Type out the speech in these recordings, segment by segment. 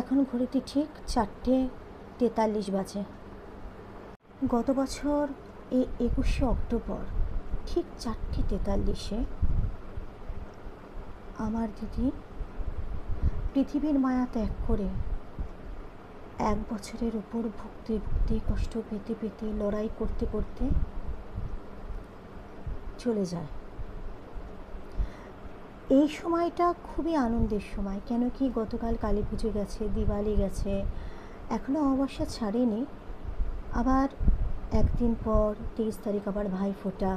এখন ঘড়িতে ঠিক 4:43 বাজে। গত বছর এই 21শে অক্টোবর ঠিক 4:43-এ আমার দিদি পৃথিবীর মায়া ত্যাগ করে 1 বছরের উপর ভুগতে ভুগতে, কষ্ট পেতে পেতে, লড়াই করতে করতে চলে যায়। এই সময়টা খুবই আনন্দের সময়, কেন কি গতকাল কালী পুজো গেছে, দিওয়ালি গেছে, এখনও অমাবস্যা ছাড়েনি। আবার একদিন পর 23 তারিখ আবার ভাইফোঁটা।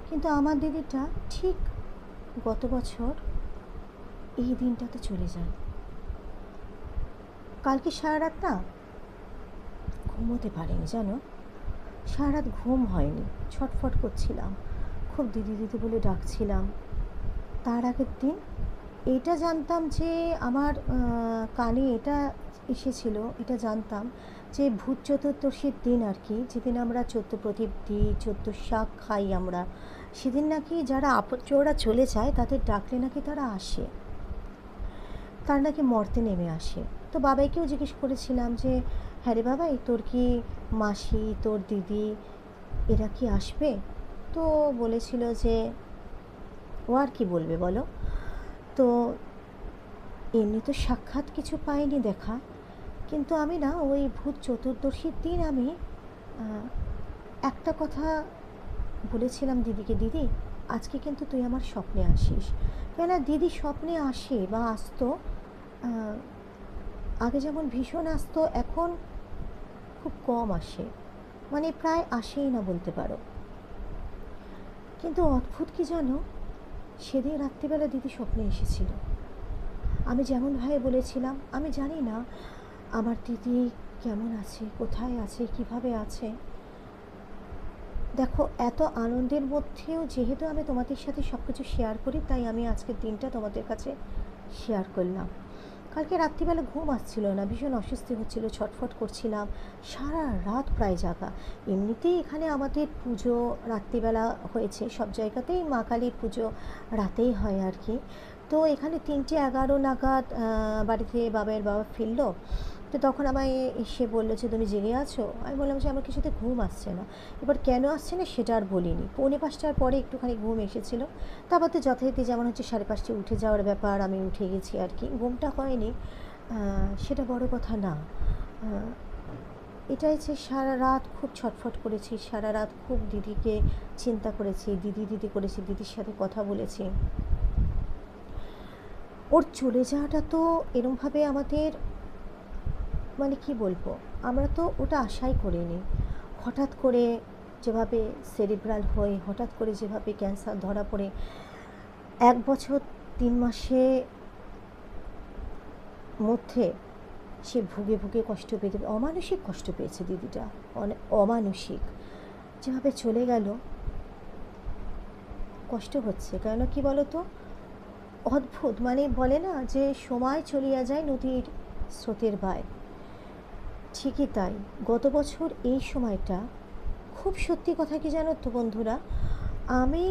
কিন্তু আমার দিদিটা ঠিক গত বছর এই দিনটাতে চলে যায়। কালকে সারা রাত না ঘুমোতে পারিনি, জানো, সারা রাত ঘুম হয়নি, ছটফট করছিলাম, খুব দিদি দিদি বলে ডাকছিলাম। তার আগের দিন এটা জানতাম যে আমার কানে এটা এসেছিল, এটা জানতাম যে ভূত চতুর্দশীর দিন আর কি, যেদিন আমরা 14 প্রদীপ দিই, 14 শাক খাই আমরা, সেদিন নাকি যারা আপদজোড়া চলে যায় তাদের ডাকলে নাকি তারা আসে, তার নাকি মর্তে নেমে আসে। তো বাবাইকেও জিজ্ঞেস করেছিলাম যে হ্যাঁ রে বাবাই, তোর কি মাসি, তোর দিদি এরা কি আসবে? তো বলেছিল যে ও আর কি বলবে বলো। তো এমনি তো সাক্ষাৎ কিছু পাইনি দেখা, কিন্তু আমি না ওই ভূত চতুর্দশীর দিন আমি একটা কথা বলেছিলাম দিদিকে, দিদি আজকে কিন্তু তুই আমার স্বপ্নে আসিস। কেননা দিদি স্বপ্নে আসে বা আসতো, আগে যেমন ভীষণ আসতো, এখন খুব কম আসে, মানে প্রায় আসেই না বলতে পারো। কিন্তু অদ্ভুত কি জানো, সেদিন রাত্রিবেলা দিদি স্বপ্নে এসেছিল। আমি যেমনভাবে বলেছিলাম, আমি জানি না আমার দিদি কেমন আছে, কোথায় আছে, কিভাবে আছে। দেখো, এত আনন্দের মধ্যেও যেহেতু আমি তোমাদের সাথে সব কিছু শেয়ার করি, তাই আমি আজকের দিনটা তোমাদের কাছে শেয়ার করলাম। কালকে রাত্রিবেলা ঘুম আসছিল না, ভীষণ অস্বস্তি হচ্ছিল, ছটফট করছিলাম, সারা রাত প্রায় জাগা। এমনিতেই এখানে আমাদের পুজো রাত্রিবেলা হয়েছে, সব জায়গাতেই মা কালীর পুজো রাতেই হয় আর কি। তো এখানে 3:11 নাগাদ বাড়িতে বাবার বাবা ফিরলো। তো তখন আমায় এসে বললো যে তুমি জেগে আছো। আমি বললাম যে আমার কিছুতে ঘুম আসছে না। এবার কেন আসছে না সেটা আর বলিনি। 4:45টার পরে একটুখানি ঘুম এসেছিলো। তারপর তো যথারীতি যেমন হচ্ছে 5:30টায় উঠে যাওয়ার ব্যাপার, আমি উঠে গেছি আর কি। ঘুমটা হয়নি, সেটা বড় কথা না। এটাই যে সারা রাত খুব ছটফট করেছি, সারা রাত খুব দিদিকে চিন্তা করেছি, দিদি দিদি করেছি, দিদির সাথে কথা বলেছি। ওর চলে যাওয়াটা তো এরমভাবে আমাদের, মানে কি বলবো, আমরা তো ওটা আশাই করিনি। হঠাৎ করে যেভাবে সেরিব্রাল হয়ে, হঠাৎ করে যেভাবে ক্যান্সার ধরা পড়ে 1 বছর 3 মাসে মধ্যে সে ভুগে ভুগে কষ্ট পেতে, অমানসিক কষ্ট পেয়েছে দিদিটা, অমানসিক। যেভাবে চলে গেল কষ্ট হচ্ছে, কেন কি বলো তো, অদ্ভুত, মানে বলে না যে সময় চলিয়া যায় নদীর স্রোতের বায়, ঠিকই তাই। গত বছর এই সময়টা খুব সত্যি কথা কি জানো তো বন্ধুরা, আমি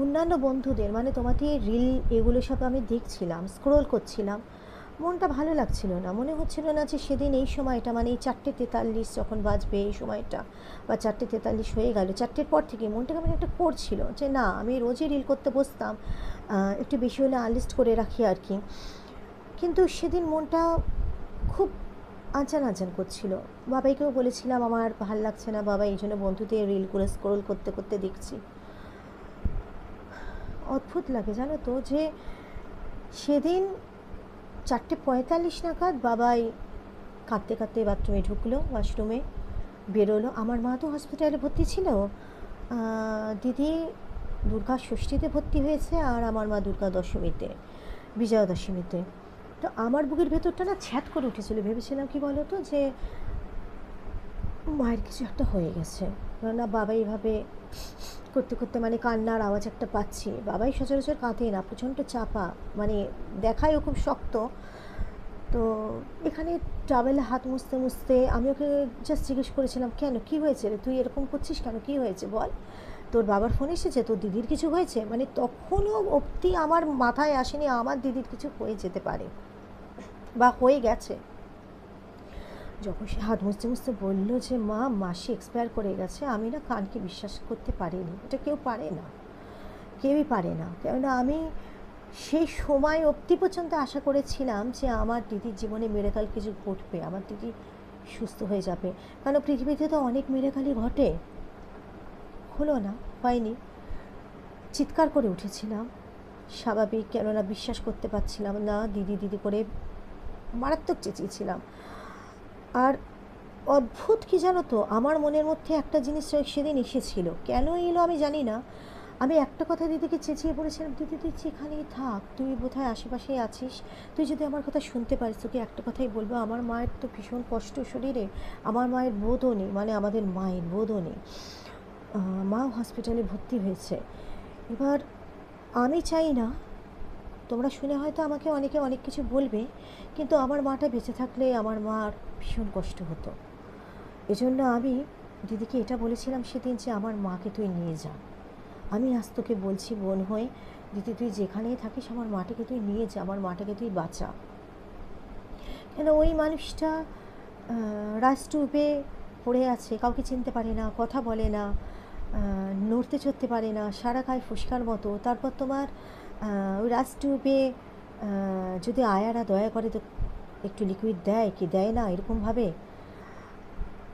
অন্যান্য বন্ধুদের, মানে তোমাদের রিল এগুলো সব আমি দেখছিলাম, স্ক্রোল করছিলাম, মনটা ভালো লাগছিল না, মনে হচ্ছিল না যে সেদিন এই সময়টা, মানে এই 4:43 যখন বাজবে এই সময়টা, বা 4:43 হয়ে গেল, 4টের পর থেকে মনটা কেমন একটা করছিল যে না, আমি রোজই রিল করতে বসতাম, একটু বেশি হলে আনলিস্ট করে রাখি আর কি। কিন্তু সেদিন মনটা খুব আনচান আনচান করছিল। বাবাইকেও বলেছিলাম আমার ভাল লাগছে না বাবা, এই জন্য বন্ধুদের রিলগুলো স্ক্রোল করতে করতে দেখছি। অদ্ভুত লাগে জানো তো, যে সেদিন 4:45 নাগাদ বাবাই কাঁদতে কাঁদতে বাথরুমে ঢুকলো, ওয়াশরুমে বেরোলো। আমার মা তো হসপিটালে ভর্তি ছিল, দিদি দুর্গা ষষ্ঠীতে ভর্তি হয়েছে, আর আমার মা দুর্গা দশমীতে, বিজয়া দশমীতে। তো আমার বুকের ভেতরটা না ছ্যাঁত করে উঠেছিল, ভেবেছিলাম কি বলো তো, যে মায়ের কিছু একটা হয়ে গেছে। কেননা বাবা এইভাবে করতে করতে, মানে কান্নার আওয়াজ একটা পাচ্ছি। বাবাই সচরাচর কাঁদে না, প্রচণ্ড চাপা, মানে দেখায়ও খুব শক্ত। তো এখানে টাওয়েলে হাত মুছতে মুছতে আমি ওকে জাস্ট জিজ্ঞেস করেছিলাম, কেন, কী হয়েছে রে, তুই এরকম করছিস কেন, কী হয়েছে বল, তোর বাবার ফোন এসেছে, তোর দিদির কিছু হয়েছে? মানে তখনও অবধি আমার মাথায় আসেনি আমার দিদির কিছু হয়ে যেতে পারে। বা হয়ে গেছে। যখন সে হাত মুছতে মুছতে বললো যে মা, মাসি এক্সপায়ার করে গেছে, আমি না কানকে বিশ্বাস করতে পারিনি। এটা কেউ পারে না, কেউই পারে না। কেননা আমি সেই সময় অবধি পর্যন্ত আশা করেছিলাম যে আমার দিদির জীবনে মিরাকল কিছু ঘটবে, আমার দিদি সুস্থ হয়ে যাবে। কারণ পৃথিবীতে তো অনেক মিরাকলই ঘটে, হলো না, হয়নি। চিৎকার করে উঠেছিলাম, স্বাভাবিক, কেননা বিশ্বাস করতে পারছিলাম না। দিদি দিদি করে মারাত্মক চেঁচিয়েছিলাম। আর অদ্ভুত কি জানো তো, আমার মনের মধ্যে একটা জিনিস সেদিন এসেছিল, কেন এলো আমি জানি না। আমি একটা কথা দিদিকে চেঁচিয়ে পড়েছিলাম, দিদি তুই যেখানেই থাক, তুই বোধহয় আশেপাশেই আছিস, তুই যদি আমার কথা শুনতে পারিস, তোকে একটা কথাই বলবো, আমার মায়ের তো ভীষণ কষ্ট শরীরে, আমার মায়ের বোধও নেই, মানে আমাদের মায়ের বোধও নেই, মাও হসপিটালে ভর্তি হয়েছে। এবার আমি চাই না, তোমরা শুনে হয়তো আমাকে অনেকে অনেক কিছু বলবে, কিন্তু আমার মাটা বেঁচে থাকলে আমার মার ভীষণ কষ্ট হতো। এজন্য আমি দিদিকে এটা বলেছিলাম সেদিন যে আমার মাকে তুই নিয়ে যা। আমি আজ তোকে বলছি বোন হয়ে, দিদি তুই যেখানেই থাকিস আমার মাটাকে তুই নিয়ে যা, আমার মাটাকে তুই বাঁচা। কেন ওই মানুষটা রাস্টুপে পড়ে আছে, কাউকে চিনতে পারে না, কথা বলে না, নড়তে চড়তে পারে না, সারা গায়ে ফুসকার মতো। তারপর তোমার ওই রাস্টুপে যদি আয়ারা দয়া করে তো একটু লিকুইড দেয় কি দেয় না এরকমভাবে।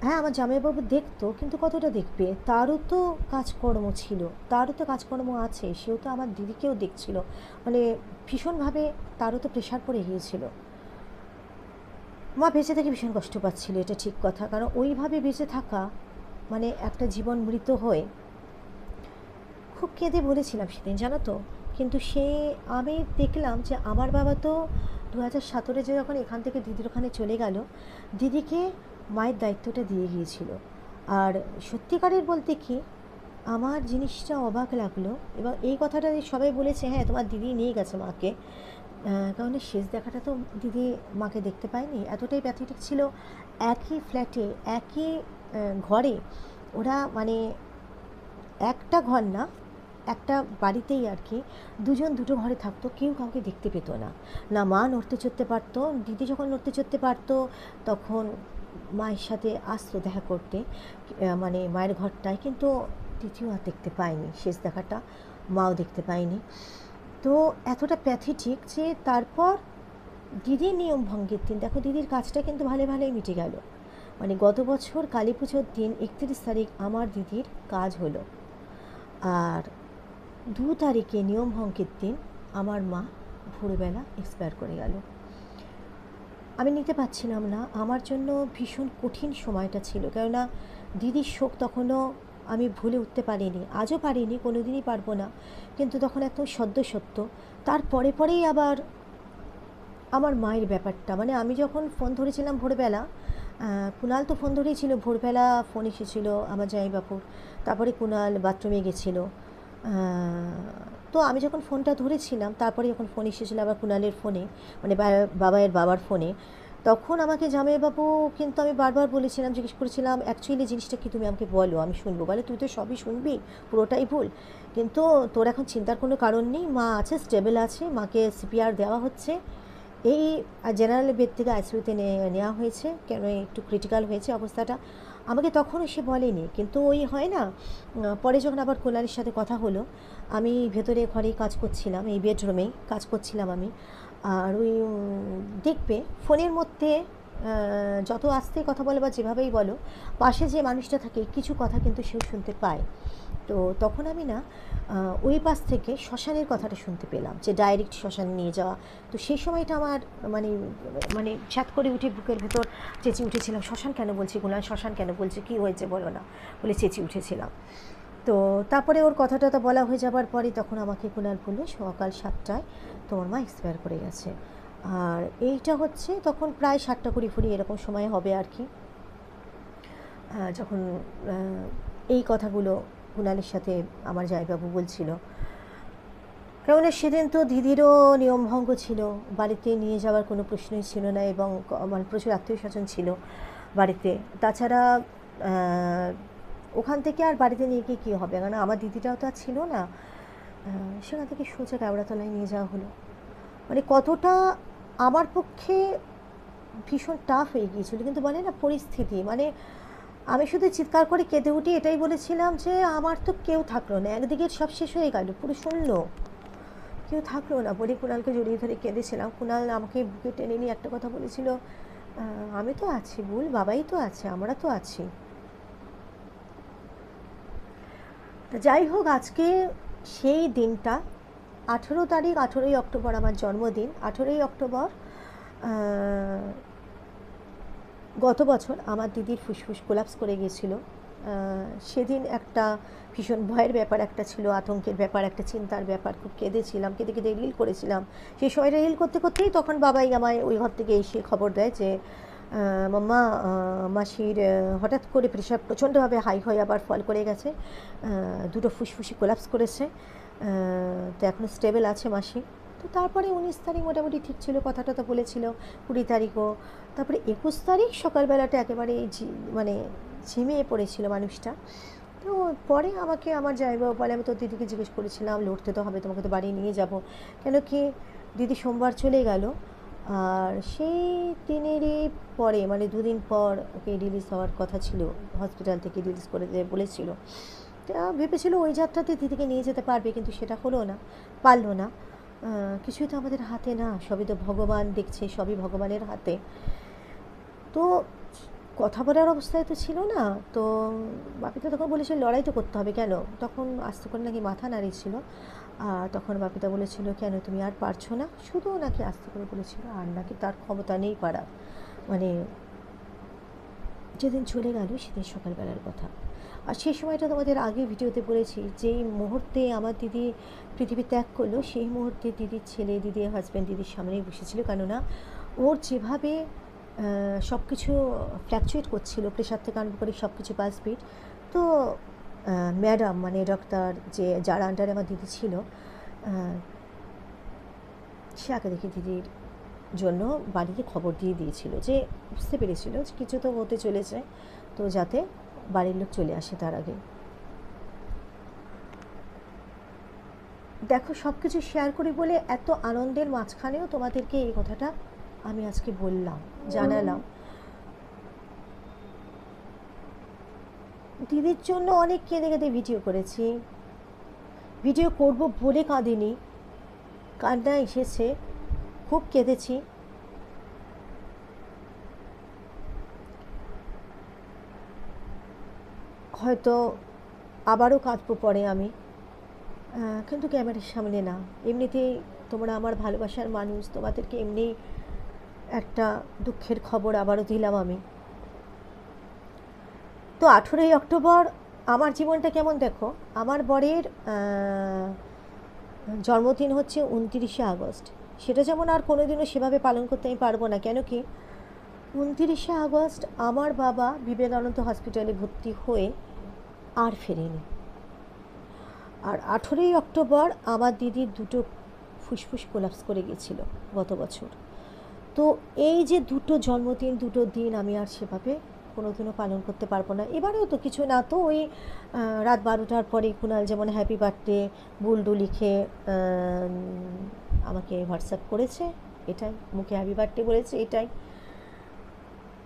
হ্যাঁ, আমার জামাইবাবু দেখতো, কিন্তু কতটা দেখবে, তারও তো কাজকর্ম ছিল, তারও তো কাজকর্ম আছে, সেও তো আমার দিদিকেও দেখছিল, মানে ভীষণভাবে তারও তো প্রেশার পড়ে গিয়েছিল। মা বেঁচে থেকে ভীষণ কষ্ট পাচ্ছিল, এটা ঠিক কথা, কারণ ওইভাবে বেঁচে থাকা মানে একটা জীবন মৃত হয়ে। খুব কেঁদে বলেছিলাম সেদিন, জানো তো। কিন্তু আমি দেখলাম যে আমার বাবা তো 2017 যে যখন এখান থেকে দিদির ওখানে চলে গেল, দিদিকে মায়ের দায়িত্বটা দিয়ে গিয়েছিল। আর সত্যিকারের বলতে কি, আমার জিনিসটা অবাক লাগলো, এবং এই কথাটা সবাই বলেছে হ্যাঁ তোমার দিদি নিয়ে গেছে মাকে, কারণ শেষ দেখাটা তো দিদি মাকে দেখতে পায়নি, এতটাই প্যাথেটিক ছিল। একই ফ্ল্যাটে, একই ঘরে ওরা, মানে একটা ঘর না, একটা বাড়িতেই আর কি, দুজন দুটো ঘরে থাকতো, কেউ কাউকে দেখতে পেতো না। না মা নড়তে চড়তে পারতো, দিদি যখন নড়তে চড়তে পারতো তখন মায়ের সাথে আসতো দেখা করতে, মানে মায়ের ঘরটায়, কিন্তু দিদিও আর দেখতে পায়নি, শেষ দেখাটা মাও দেখতে পায়নি। তো এতটা প্যাথেটিক যে তারপর দিদির নিয়ম ভঙ্গের দিন, দেখো দিদির কাজটা কিন্তু ভালো ভালোই মিটে গেল। মানে গত বছর কালী পুজোর দিন 31 তারিখ আমার দিদির কাজ হলো, আর 2 তারিখে নিয়ম ভঙ্গের দিন আমার মা ভোরবেলা এক্সপায়ার করে গেল। আমি নিতে পারছিলাম না, আমার জন্য ভীষণ কঠিন সময়টা ছিল, কেননা দিদির শোক তখনও আমি ভুলে উঠতে পারিনি, আজও পারিনি, কোনো দিনই পারবো না, কিন্তু তখন একদম সদ্য সত্য। তার পরেই আবার আমার মায়ের ব্যাপারটা, মানে আমি যখন ফোন ধরেছিলাম ভোরবেলা, কুণাল তো ফোন ধরেছিল ভোরবেলা, ফোন এসেছিলো আমার জামাইবাবুর, তারপরে কুণাল বাথরুমে গেছিলো, তো আমি যখন ফোনটা ধরেছিলাম, তারপরে যখন ফোন এসেছিলো আবার কুণালের ফোনে, মানে বাবার ফোনে, তখন আমাকে জামাইবাবু, কিন্তু আমি বারবার বলেছিলাম, জিজ্ঞেস করেছিলাম অ্যাকচুয়ালি জিনিসটা কি তুমি আমাকে বলো, আমি শুনবো। বলে তুই তো সবই শুনবি, পুরোটাই ভুল, কিন্তু তোর এখন চিন্তার কোনো কারণ নেই, মা আছে, স্টেবল আছে, মাকে সিপিআর দেওয়া হচ্ছে, এই জেনারেল বেড থেকে আইসিইউতে নেওয়া হয়েছে, কেন একটু ক্রিটিক্যাল হয়েছে অবস্থাটা। আমাকে তখন সে বলেনি, কিন্তু ওই হয় না, পরে যখন আবার কুণালের সাথে কথা হলো, আমি ভেতরে ঘরেই কাজ করছিলাম, এই বেডরুমেই কাজ করছিলাম আমি, আর ওই দেখবে ফোনের মধ্যে যত আস্তে কথা বলো বা যেভাবেই বলো, পাশে যে মানুষটা থাকে কিছু কথা কিন্তু সেও শুনতে পায়। তো তখন আমি না ওই পাশ থেকে শ্মশানের কথাটা শুনতে পেলাম, যে ডাইরেক্ট শ্মশানে নিয়ে যাওয়া। তো সেই সময়টা আমার মানে মানে ছাত করে উঠে বুকের ভেতর চেঁচিয়ে উঠেছিলাম, শ্মশান কেন বলছি কুণাল, শ্মশান কেন বলছি, কী হয়েছে বলো না, বলে চেঁচিয়ে উঠেছিলাম। তো তারপরে ওর কথাটা তো বলা হয়ে যাবার পরে তখন আমাকে কুণাল বললো সকাল 7টায় তোমার মা এক্সপায়ার করে গেছে। আর এইটা হচ্ছে তখন প্রায় 7টা কুড়ি ফুড়ি এরকম সময় হবে আর কি, যখন এই কথাগুলো কুণালের সাথে আমার জামাইবাবু বলছিল। কেননা সেদিন তো দিদিরও নিয়মভঙ্গ ছিল, বাড়িতে নিয়ে যাওয়ার কোনো প্রশ্নই ছিল না, এবং মানে প্রচুর আত্মীয় স্বজন ছিল বাড়িতে। তাছাড়া ওখান থেকে আর বাড়িতে নিয়ে গিয়ে কী হবে, কারণ আমার দিদিটাও তো আর ছিল না। সেখান থেকে সোজা কেওড়াতলায় নিয়ে যাওয়া হলো। মানে কতটা আমার পক্ষে ভীষণ টাফ হয়ে গিয়েছিল, কিন্তু বলে না পরিস্থিতি, মানে আমি শুধু চিৎকার করে কেঁদে উঠি, এটাই বলেছিলাম যে আমার তো কেউ থাকলো না, একদিকে সব শেষ হয়ে গেল, পুরো শূন্য, কেউ থাকলো না বলে কুণালকে জড়িয়ে ধরে কেঁদেছিলাম। কুণাল আমাকে বুকে টেনে নিয়ে একটা কথা বলেছিল, আমি তো আছি বুল, বাবাই তো আছে, আমরা তো আছি। তা যাই হোক, আজকে সেই দিনটা 18 তারিখ, 18ই অক্টোবর আমার জন্মদিন। 18ই অক্টোবর গত বছর আমার দিদির ফুসফুস কোলাপস করে গিয়েছিল। সেদিন একটা ভীষণ ভয়ের ব্যাপার একটা ছিল, আতঙ্কের ব্যাপার, একটা চিন্তার ব্যাপার, খুব কেঁদেছিলাম, কেঁদে কেঁদে রিল করেছিলাম। সেই সময়টা রিল করতে করতেই তখন বাবাই আমায় ওই ঘর থেকে এসে খবর দেয় যে মাম্মা, মাসির হঠাৎ করে প্রেশার প্রচণ্ডভাবে হাই হয়ে আবার ফল করে গেছে, দুটো ফুসফুসি কোলাপস করেছে, তো এখন স্টেবল আছে মাসি। তো তারপরে 19 তারিখ মোটামুটি ঠিক ছিল, কথাটা তো বলেছিল, 20 তারিখও। তারপরে 21 তারিখ সকালবেলাটা একেবারে মানে ঝিমিয়ে পড়েছিল মানুষটা। তো পরে আমাকে আমার জামাইবাবু বলে, আমি তোর দিদিকে জিজ্ঞেস করেছিলাম, লড়তে তো হবে, তোমাকে তো বাড়ি নিয়ে যাব, কেন কি দিদি সোমবার চলে গেল, আর সেই দিনেরই পরে মানে 2 দিন পর ওকে রিলিজ হওয়ার কথা ছিল, হসপিটাল থেকে রিলিজ করে বলেছিল। তা ভেবেছিল ওই যাত্রাতে দিদিকে নিয়ে যেতে পারবে, কিন্তু সেটা হলো না, পারলো না। কিছুই তো আমাদের হাতে না, সবই তো ভগবান দেখছে, সবই ভগবানের হাতে। তো কথা বলার অবস্থায় তো ছিল না, তো বাপিতা তখন বলেছিল লড়াই তো করতে হবে, কেন, তখন আস্তে করে নাকি মাথা নাড়িয়েছিল, আর তখন বাপিতা বলেছিল কেন তুমি আর পারছো না, শুধু নাকি আস্তে করে বলেছিল, আর নাকি তার ক্ষমতা নেই পারার। মানে যেদিন চলে গেল সেদিন সকালবেলার কথা। আর সেই সময়টা তোমাদের আগে ভিডিওতে বলেছি, যেই মুহূর্তে আমার দিদি পৃথিবী ত্যাগ করলো, সেই মুহূর্তে দিদির ছেলে, দিদির হাজব্যান্ড দিদির সামনেই বসেছিল, কেননা ওর যেভাবে সব কিছু ফ্ল্যাকচুয়েট করছিল, প্রেশার থেকে আরম্ভ করে সব কিছু পাস বিট। তো ম্যাডাম মানে ডাক্তার, যার আন্ডারে আমার দিদি ছিল, সে আগে দেখে দিদির জন্য বাড়িতে খবর দিয়ে দিয়েছিল, যে বুঝতে পেরেছিল যে কিছু তো হতে চলেছে, তো যাতে বাড়ির লোক চলে আসে তার আগে। দেখো, সব কিছু শেয়ার করি বলে এত আনন্দের মাঝখানেও তোমাদেরকে এই কথাটা আমি আজকে বললাম, জানালাম। দিদির জন্য অনেক কেঁদে কেঁদে ভিডিও করেছি, ভিডিও করব বলে কাঁদিনি, কান্না এসেছে, খুব কেঁদেছি। হয়তো আবারও কাঁদবো পরে আমি, কিন্তু ক্যামেরার সামনে না। এমনিতেই তোমরা আমার ভালোবাসার মানুষ, তোমাদেরকে এমনিই একটা দুঃখের খবর আবারও দিলাম আমি। তো 18ই অক্টোবর আমার জীবনটা কেমন দেখো, আমার বরের জন্মদিন হচ্ছে 29শে আগস্ট। সেটা যেমন আর কোনোদিনও সেভাবে পালন করতে আমি পারবো না, কেন কি 29শে আগস্ট আমার বাবা বিবেকানন্দ হসপিটালে ভর্তি হয়ে আর ফেরেনি। আর 18ই অক্টোবর আমার দিদির দুটো ফুসফুস কোলাপস করে গেছিলো গত বছর। তো এই যে দুটো জন্মদিন, দুটো দিন আমি আর সেভাবে কোনোদিনও পালন করতে পারবো না। এবারেও তো কিছু না, তো ওই রাত 12টার পরে কুণাল যেমন হ্যাপি বার্থডে বুলডু লিখে আমাকে হোয়াটসঅ্যাপ করেছে, এটাই, মুখে হ্যাপি বার্থডে বলেছে, এটাই,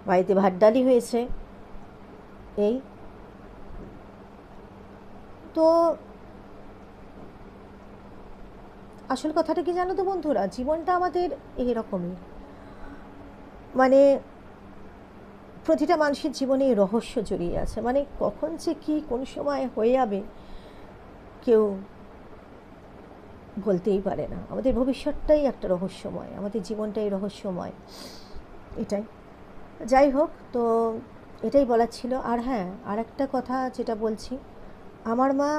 বাড়িতে ভাত ডালি হয়েছে, এই তো। আসল কথাটা কি জানো তো বন্ধুরা, জীবনটা আমাদের এরকমই, মানে প্রতিটা মানুষের জীবনে রহস্য জড়িয়ে আছে, মানে কখন যে কি কোন সময় হয়ে যাবে কেউ বলতেই পারে না। আমাদের ভবিষ্যৎটাই একটা রহস্যময়, আমাদের জীবনটাই রহস্যময়, এটাই। যাই হোক, তো এটাই বলার ছিল। আর হ্যাঁ, আর একটা কথা যেটা বলছি, আমার মা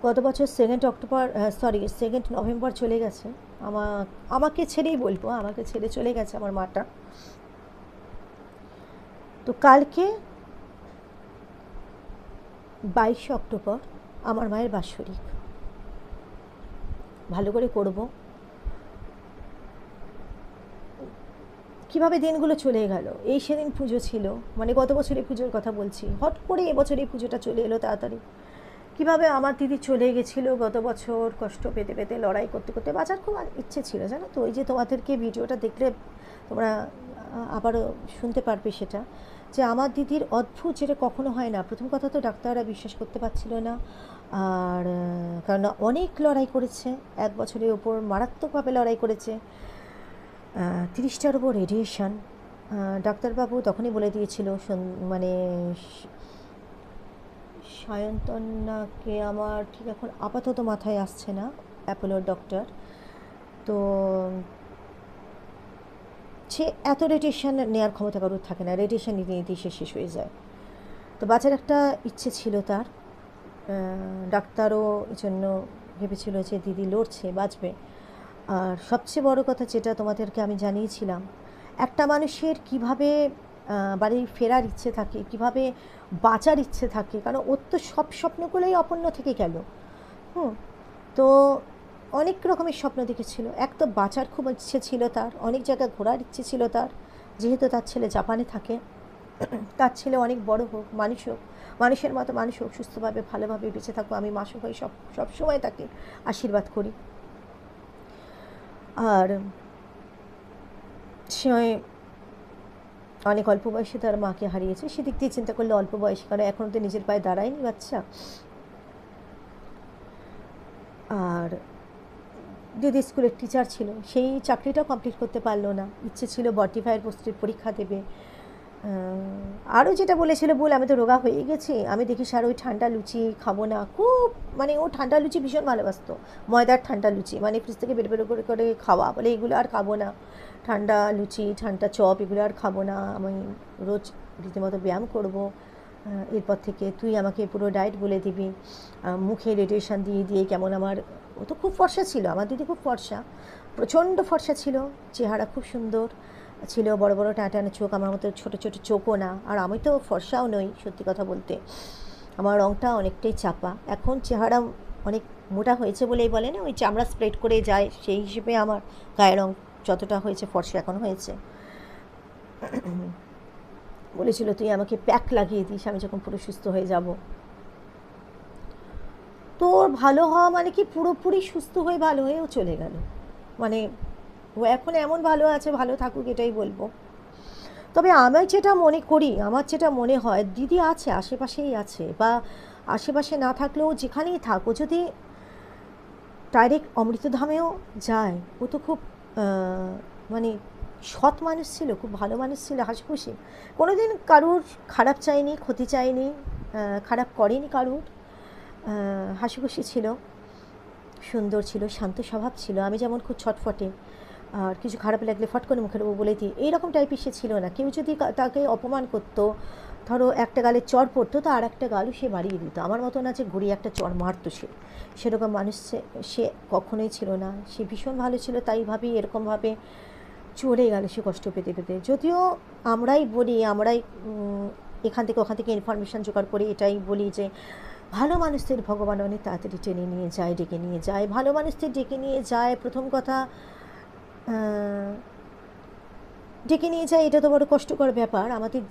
গত বছর 2 নভেম্বর চলে গেছে। আমাকে ছেড়েই বলবো, আমাকে ছেড়ে চলে গেছে আমার মাটা। তো কালকে 22শে অক্টোবর আমার মায়ের বাৎসরিক, ভালো করে করব। কীভাবে দিনগুলো চলে গেল, এই সেদিন পুজো ছিল, মানে গত বছরে পুজোর কথা বলছি, হট করে এবছর এই পুজোটা চলে এলো তাড়াতাড়ি। কীভাবে আমার দিদি চলে গেছিলো গত বছর, কষ্ট পেতে পেতে লড়াই করতে করতে। বাঁচার খুব ইচ্ছে ছিল জানো তো, ওই যে তোমাদেরকে ভিডিওটা দেখলে তোমরা আবারও শুনতে পারবে সেটা, যে আমার দিদির অদ্ভুত, যেটা কখনো হয় না। প্রথম কথা তো ডাক্তাররা বিশ্বাস করতে পারছিল না, আর কারণ অনেক লড়াই করেছে, 1 বছরের ওপর মারাত্মকভাবে লড়াই করেছে, 30টার ওপর রেডিয়েশন। ডাক্তারবাবু তখনই বলে দিয়েছিল, মানে সায়ন্তনাকে, আমার ঠিক এখন আপাতত মাথায় আসছে না, অ্যাপোলোর ডক্টর। তো সে এত রেডিয়েশন নেওয়ার ক্ষমতা কারোর থাকে না, রেডিয়েশন নিতে নিতেই সে শেষ হয়ে যায়। তো বাচ্চার একটা ইচ্ছে ছিল তার, ডাক্তারও এই জন্য ভেবেছিল যে দিদি লড়ছে, বাঁচবে। আর সবচেয়ে বড় কথা যেটা তোমাদেরকে আমি জানিয়েছিলাম, একটা মানুষের কিভাবে বাড়ি ফেরার ইচ্ছে থাকে, কিভাবে বাঁচার ইচ্ছে থাকে, কারণ ওর তো সব স্বপ্নগুলোই অপূর্ণ থেকে গেল। তো অনেক রকমের স্বপ্ন দেখেছিল। এক তো বাঁচার খুব ইচ্ছে ছিল তার, অনেক জায়গায় ঘোরার ইচ্ছে ছিল তার, যেহেতু তার ছেলে জাপানে থাকে। তার ছেলে অনেক বড় হোক, মানুষ হোক, মানুষের মতো মানুষ হোক, সুস্থভাবে ভালোভাবে বেঁচে থাকবো, আমি মাসুক হয়ে সবসময় তাকে আশীর্বাদ করি। আর সে অনেক অল্প বয়সে তার মাকে হারিয়েছে, সেদিক দিয়ে চিন্তা করলে অল্প বয়সে, কারণ এখনও তো নিজের পায়ে দাঁড়ায়নি বাচ্চা। আর দিদি স্কুলের টিচার ছিল, সেই চাকরিটাও কমপ্লিট করতে পারলো না। ইচ্ছে ছিল বটিফায়ার পোস্টের পরীক্ষা দেবে। আরও যেটা বলেছিল, বল আমি তো রোগা হয়ে গেছি, আমি দেখিস আর ওই ঠান্ডা লুচি খাবো না, খুব মানে ও ঠান্ডা লুচি ভীষণ ভালোবাসতো, ময়দার ঠান্ডা লুচি, মানে ফ্রিজ থেকে বের বের করে করে খাওয়া, বলে এগুলো আর খাবো না, ঠান্ডা লুচি ঠান্ডা চপ এগুলো আর খাবো না, আমি রোজ রীতিমতো ব্যায়াম করবো, এরপর থেকে তুই আমাকে পুরো ডায়েট বলে দিবি, মুখে রেডিয়েশন দিয়ে দিয়ে কেমন আমার। ও তো খুব ফর্সা ছিল, আমার দিদি খুব ফর্সা, প্রচণ্ড ফর্সা ছিল, চেহারা খুব সুন্দর ছিল, বড় বড় টাটানো চোখ, আমার মতো ছোটো ছোটো চোখও না। আর আমি তো ফর্সাও নই, সত্যি কথা বলতে আমার রঙটা অনেকটাই চাপা। এখন চেহারা অনেক মোটা হয়েছে বলেই বলে না, ওই চামড়া স্প্রেড করে যায়, সেই হিসেবে আমার গায়ের রঙ যতটা হয়েছে ফর্সা এখন হয়েছে। বলেছিল তুই আমাকে প্যাক লাগিয়ে দিস আমি যখন পুরো সুস্থ হয়ে যাব। তোর ভালো হওয়া মানে কি পুরোপুরি সুস্থ হয়ে ভালো হয়েও চলে গেল, মানে ও এখন এমন ভালো আছে, ভালো থাকুক এটাই বলবো। তবে আমি যেটা মনে করি, আমার যেটা মনে হয়, দিদি আছে, আশেপাশেই আছে, বা আশেপাশে না থাকলেও যেখানেই থাক, ও যদি ডাইরেক্ট অমৃতধামেও যায়, ও তো খুব মানে সৎ মানুষ ছিল, খুব ভালো মানুষ ছিল, হাসিখুশি, কোনোদিন কারুর খারাপ চায়নি, ক্ষতি চায়নি, খারাপ করেনি কারুর, হাসিখুশি ছিল, সুন্দর ছিল, শান্ত স্বভাব ছিল। আমি যেমন খুব ছটফটে, আর কিছু খারাপ লাগলে ফট করে মুখের উপর বলে দিই, এইরকম টাইপের সে ছিল না। কেউ যদি তাকে অপমান করতো, ধরো একটা গালে চড় পড়তো, তো আর একটা গালও সে বাড়িয়ে দিত, আমার মতো না যে ঘুরিয়ে একটা চড় মারতো সে, সেরকম মানুষ সে কখনোই ছিল না। সে ভীষণ ভালো ছিল, তাই ভাবি এরকমভাবে চলে গেল সে কষ্ট পেতে পেতে। যদিও আমরাই বলি, আমরাই এখান থেকে ওখান থেকে ইনফরমেশান জোগাড় করি, এটাই বলি যে ভালো মানুষদের ভগবান অনেক তাড়াতাড়ি টেনে নিয়ে যায়, ডেকে নিয়ে যায়। ভালো মানুষদের ডেকে নিয়ে যায়, প্রথম কথা ডেকে নিয়ে যায়, এটা তো বড় কষ্টকর ব্যাপার, আমাদের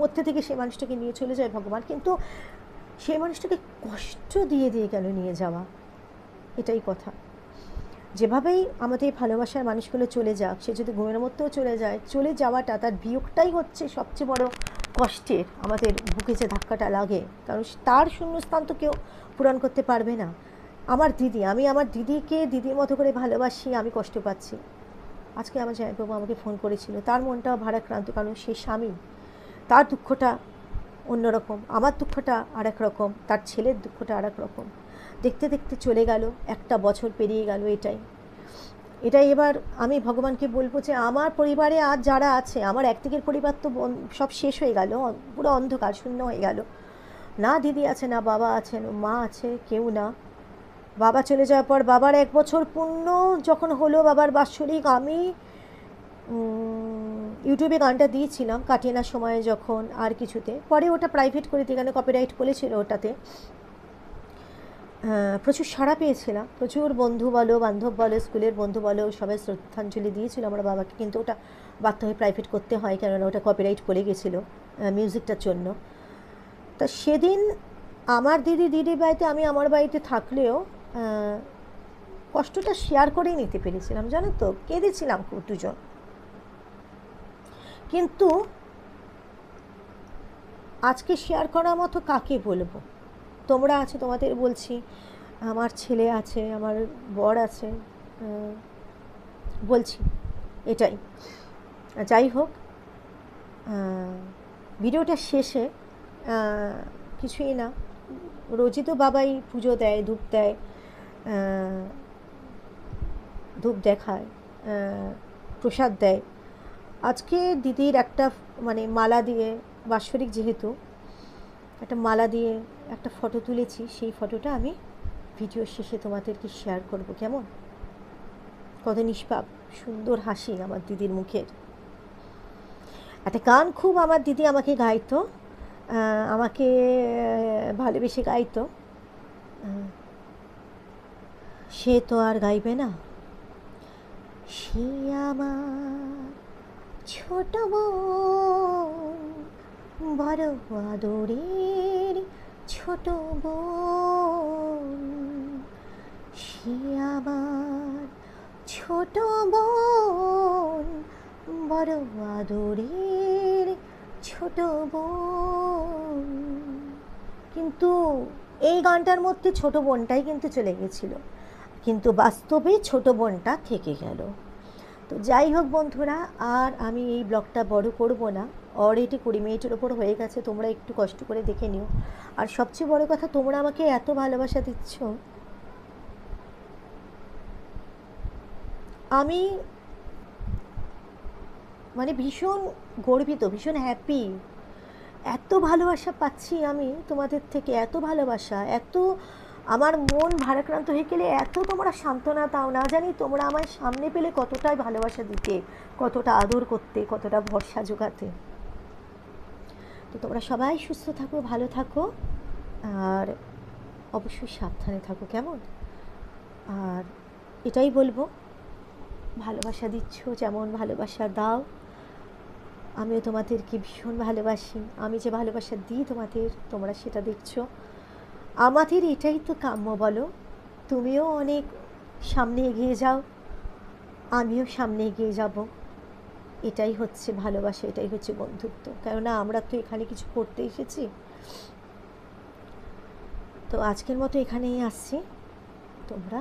মধ্যে থেকে সেই মানুষটাকে নিয়ে চলে যায় ভগবান, কিন্তু সেই মানুষটাকে কষ্ট দিয়ে দিয়ে কেন নিয়ে যাওয়া, এটাই কথা। যেভাবেই আমাদের ভালোবাসার মানুষগুলো চলে যাক, সে যদি ঘুমের মধ্যেও চলে যায়, চলে যাওয়াটা, তার বিয়োগটাই হচ্ছে সবচেয়ে বড় কষ্টের, আমাদের বুকে যে ধাক্কাটা লাগে, কারণ তার শূন্যস্থান তো কেউ পূরণ করতে পারবে না। আমার দিদি, আমি আমার দিদিকে দিদির মতো করে ভালোবাসি, আমি কষ্ট পাচ্ছি। আজকে আমার জামাইবাবু আমাকে ফোন করেছিল, তার মনটাও ভারাক্রান্ত, কারণ সে স্বামী, তার দুঃখটা অন্যরকম, আমার দুঃখটা আর এক রকম, তার ছেলের দুঃখটা আর এক রকম। দেখতে দেখতে চলে গেল, 1টা বছর পেরিয়ে গেল। এটাই এবার আমি ভগবানকে বলবো যে আমার পরিবারে আর যারা আছে, আমার একদিকের পরিবার তো সব শেষ হয়ে গেল, পুরো অন্ধকার শূন্য হয়ে গেল, না দিদি আছে, না বাবা আছেন, মা আছে, কেউ না। বাবা চলে যাওয়ার পর বাবার 1 বছর পূর্ণ যখন হলো, বাবার বাৎসরিক, আমি ইউটিউবে গানটা দিয়েছিলাম কাটিয়ে না সময়ে যখন, আর কিছুতে, পরে ওটা প্রাইভেট করে দিয়ে, কেন কপিরাইট বলেছিল ওটাতে, প্রচুর সাড়া পেয়েছিলাম, প্রচুর বন্ধু বলো, বান্ধব বলো, স্কুলের বন্ধু বলো, সবাই শ্রদ্ধাঞ্জলি দিয়েছিল আমার বাবাকে, কিন্তু ওটা বাধ্য হয়ে প্রাইভেট করতে হয়, কেননা ওটা কপিরাইট পড়ে গেছিলো মিউজিকটার জন্য। তা সেদিন আমার দিদির বাড়িতে, আমি আমার বাড়িতে থাকলেও কষ্টটা শেয়ার করেই নিতে পেরেছিলাম, জানো তো, কেঁদেছিলাম খুব দুজন। কিন্তু আজকে শেয়ার করার মতো কাকে বলবো? তোমরা আছো, তোমাদের বলছি, আমার ছেলে আছে, আমার বর আছে, বলছি এটাই। যাই হোক, ভিডিওটা শেষে কিছুই না, রোজই তো বাবাই পুজো দেয়, ধূপ দেয়, ধূপ দেখায়, প্রসাদ দেয়। আজকে দিদির একটা মানে মালা দিয়ে, বাৎসরিক যেহেতু, একটা মালা দিয়ে একটা ফটো তুলেছি, সেই ফটোটা আমি ভিডিওর শেষে তোমাদেরকে শেয়ার করব। কেমন? কত নিষ্পাপ সুন্দর হাসি আমার দিদির মুখের। একটা গান খুব আমার দিদি আমাকে গাইতো, আমাকে ভালোবেসে গাইতো, সে তো আর গাইবে না। সে আমার ছোট বোন, বড় আদরের ছোট বোন, সে আমার ছোট বোন, বড় আদরের ছোট বোন। কিন্তু এই গানটার মধ্যে ছোট বোনটাই কিন্তু চলে গেছিল, কিন্তু বাস্তবে ছোট বোনটা থেকে গেল। তো যাই হোক বন্ধুরা, আর আমি এই ব্লগটা বড় করব না, অলরেডি 20 মিনিটের ওপর হয়ে গেছে। তোমরা একটু কষ্ট করে দেখে নিও। আর সবচেয়ে বড় কথা, তোমরা আমাকে এত ভালোবাসা দিচ্ছ, আমি মানে ভীষণ গর্বিত, ভীষণ হ্যাপি। এত ভালোবাসা পাচ্ছি আমি তোমাদের থেকে, এত ভালোবাসা, এত আমার মন ভারাক্রান্ত হয়ে গেলে এত তোমরা সান্ত্বনা দাও, না জানি তোমরা আমায় সামনে পেলে কতটাই ভালোবাসা দিতে, কতটা আদর করতে, কতটা ভরসা জোগাতে। তো তোমরা সবাই সুস্থ থাকো, ভালো থাকো, আর অবশ্যই সাবধানে থাকো, কেমন? আর এটাই বলবো, ভালোবাসা দিচ্ছ যেমন ভালোবাসা দাও, আমিও তোমাদেরকে ভীষণ ভালোবাসি। আমি যে ভালোবাসা দিই তোমাদের, তোমরা সেটা দেখছো। আমাদের এটাই তো কাম্য, বলো? তুমিও অনেক সামনে এগিয়ে যাও, আমিও সামনে এগিয়ে যাব। এটাই হচ্ছে ভালোবাসা, এটাই হচ্ছে বন্ধুত্ব। কেননা আমরা তো এখানে কিছু করতে এসেছি। তো আজকের মতো এখানেই আসছি। তোমরা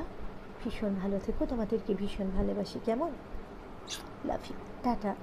ভীষণ ভালো থেকো, তোমাদেরকে ভীষণ ভালোবাসি, কেমন? Love you, tata.